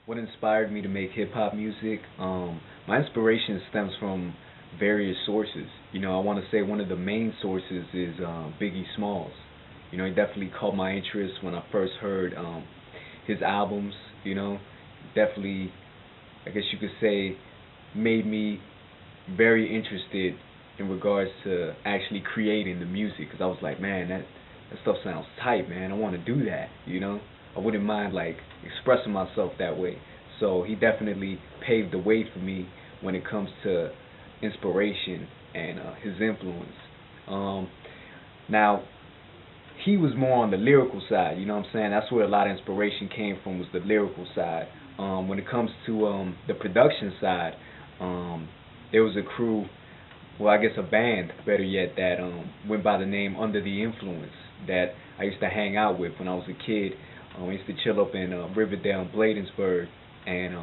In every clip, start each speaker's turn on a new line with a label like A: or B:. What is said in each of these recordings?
A: What inspired me to make hip hop music? My inspiration stems from various sources. I want to say one of the main sources is Biggie Smalls. He definitely caught my interest when I first heard his albums. Definitely, I guess you could say, made me very interested in regards to actually creating the music. Because I was like, man, that stuff sounds tight, man. I want to do that. I wouldn't mind like expressing myself that way. So he definitely paved the way for me when it comes to inspiration and his influence. Um, Now, he was more on the lyrical side. You know what I'm saying? That's where a lot of inspiration came from, was the lyrical side. When it comes to the production side, um, there was a crew, well, I guess a band, better yet, that went by the name Under the Influence that I used to hang out with when I was a kid. I used to chill up in Riverdale and Bladensburg and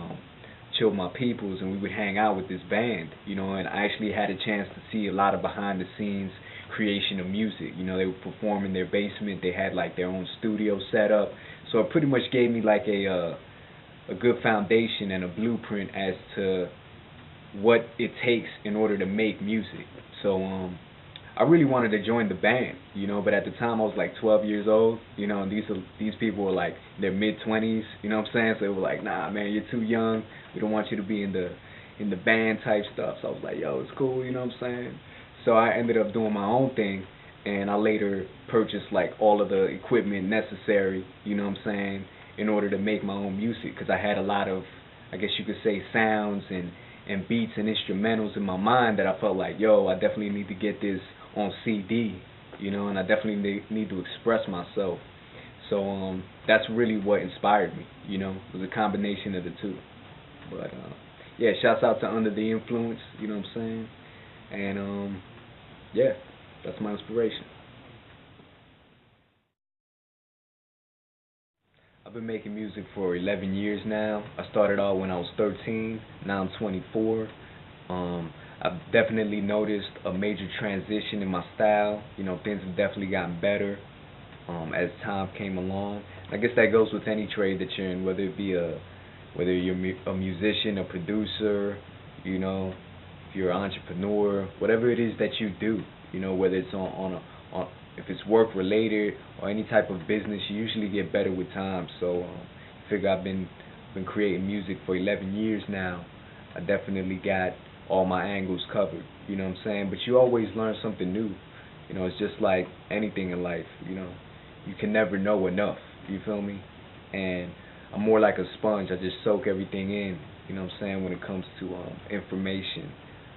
A: chill with my peoples, and we would hang out with this band, and I actually had a chance to see a lot of behind the scenes creation of music. They would perform in their basement. They had like their own studio set up, so it pretty much gave me like a good foundation and a blueprint as to what it takes in order to make music. So I really wanted to join the band, but at the time I was like 12 years old, and these people were like in their mid 20s, you know what I'm saying? So they were like, "Nah, man, you're too young. We don't want you to be in the band type stuff." So I was like, "Yo, it's cool," you know what I'm saying? So I ended up doing my own thing, and I later purchased like all of the equipment necessary, you know what I'm saying, in order to make my own music, because I had a lot of, I guess you could say, sounds and beats and instrumentals in my mind that I felt like, yo, I definitely need to get this on CD, and I definitely need to express myself. So that's really what inspired me, it was a combination of the two. But yeah, shouts out to Under the Influence, you know what I'm saying? And yeah, that's my inspiration. I've been making music for 11 years now. I started out when I was 13. Now I'm 24. I've definitely noticed a major transition in my style. Things have definitely gotten better as time came along. I guess that goes with any trade that you're in, whether you're a musician, a producer, if you're an entrepreneur, whatever it is that you do. Whether it's on if it's work related or any type of business, you usually get better with time. So I figure I've been creating music for 11 years now. I definitely got all my angles covered. You know what I'm saying? But you always learn something new. It's just like anything in life. You can never know enough. You feel me? And I'm more like a sponge. I just soak everything in. You know what I'm saying? When it comes to information,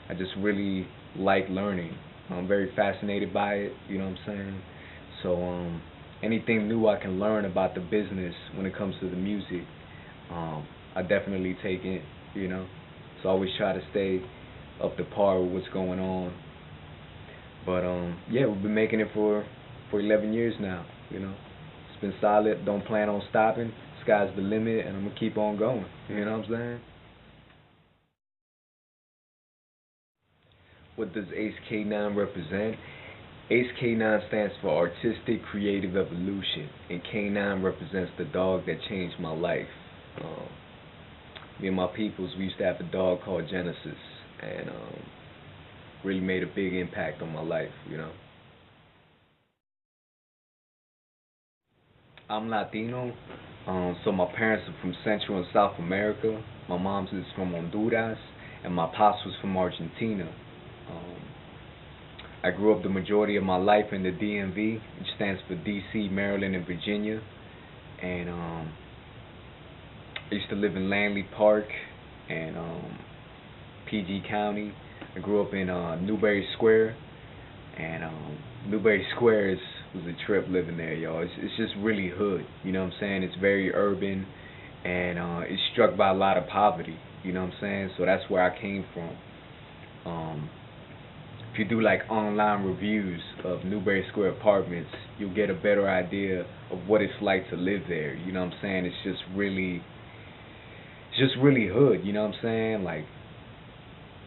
A: I just really like learning. I'm very fascinated by it. You know what I'm saying? So anything new I can learn about the business when it comes to the music, I definitely take it. You know, so I always try to stay up to par with what's going on. But yeah, we've been making it for 11 years now. It's been solid. Don't plan on stopping. Sky's the limit, and I'm gonna keep on going. You know what I'm saying? What does Ace K-9 represent? Ace K-9 stands for Artistic Creative Evolution, and K-9 represents the dog that changed my life. Um, Me and my peoples, we used to have a dog called Genesis, and really made a big impact on my life. I'm Latino, so my parents are from Central and South America. My mom's is from Honduras, and my pops was from Argentina. Um, I grew up the majority of my life in the DMV, which stands for DC, Maryland, and Virginia. And I used to live in Langley Park and PG County. I grew up in Newberry Square, and Newberry Square was a trip living there, y'all. It's just really hood, you know what I'm saying? It's very urban, and it's struck by a lot of poverty, you know what I'm saying? So that's where I came from. Um, if you do like online reviews of Newberry Square apartments, you'll get a better idea of what it's like to live there. You know what I'm saying? It's just really hood. You know what I'm saying? Like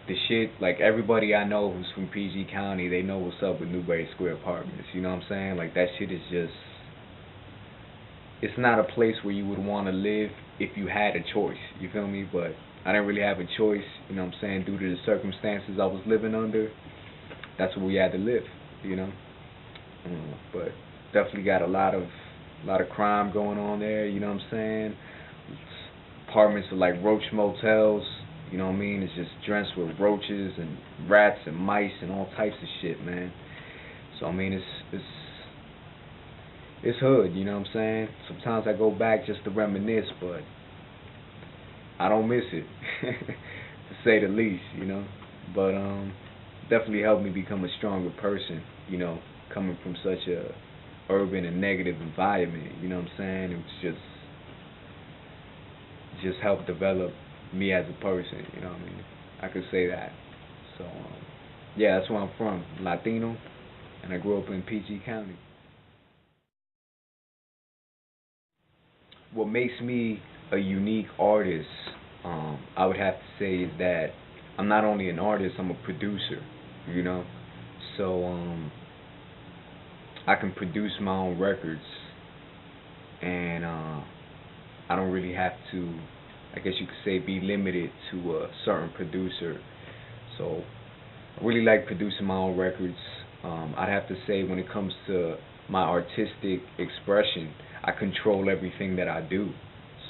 A: the shit, like everybody I know who's from PG County, they know what's up with Newberry Square apartments. You know what I'm saying? Like that shit is just it's not a place where you would want to live if you had a choice. You feel me? But I didn't really have a choice. You know what I'm saying? Due to the circumstances I was living under, that's where we had to live. You know. But definitely got a lot of crime going on there. You know what I'm saying? Apartments are like roach motels. You know what I mean? It's just drenched with roaches and rats and mice and all types of shit, man. So I mean, it's hood. You know what I'm saying? Sometimes I go back just to reminisce, but I don't miss it, to say the least. You know, but definitely helped me become a stronger person. You know, coming from such a urban and negative environment. You know what I'm saying? Just helped develop me as a person. You know what I mean? I could say that. So yeah, that's where I'm from, Latino, and I grew up in PG County. What makes me a unique artist, I would have to say, is that I'm not only an artist, I'm a producer. You know, so I can produce my own records, and I don't really have to, I guess you could say, be limited to a certain producer. So I really like producing my own records. I'd have to say, when it comes to my artistic expression, I control everything that I do.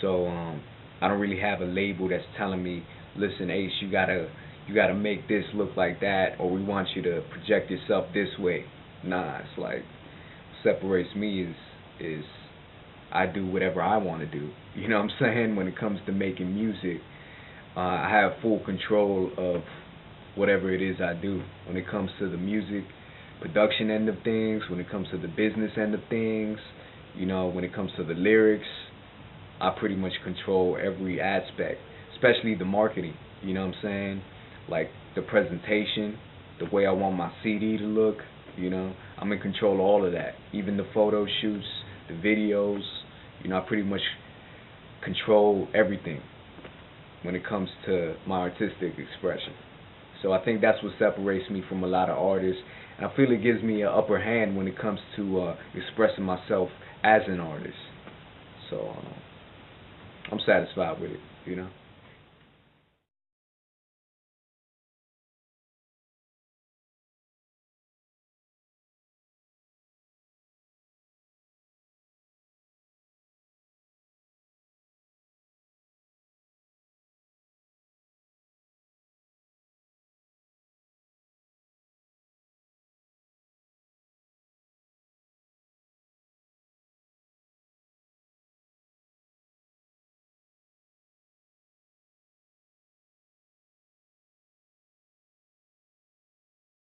A: So I don't really have a label that's telling me, listen, Ace, you gotta make this look like that, or we want you to project yourself this way. Nah, it's like, separates me is I do whatever I want to do. You know what I'm saying? When it comes to making music, I have full control of whatever it is I do. When it comes to the music production end of things, when it comes to the business end of things, you know, when it comes to the lyrics, I pretty much control every aspect, especially the marketing. You know what I'm saying? Like the presentation, the way I want my CD to look. You know, I'm in control of all of that. Even the photo shoots, the videos. You know, I pretty much control everything when it comes to my artistic expression. So I think that's what separates me from a lot of artists. And I feel it gives me an upper hand when it comes to expressing myself as an artist. So I'm satisfied with it, you know.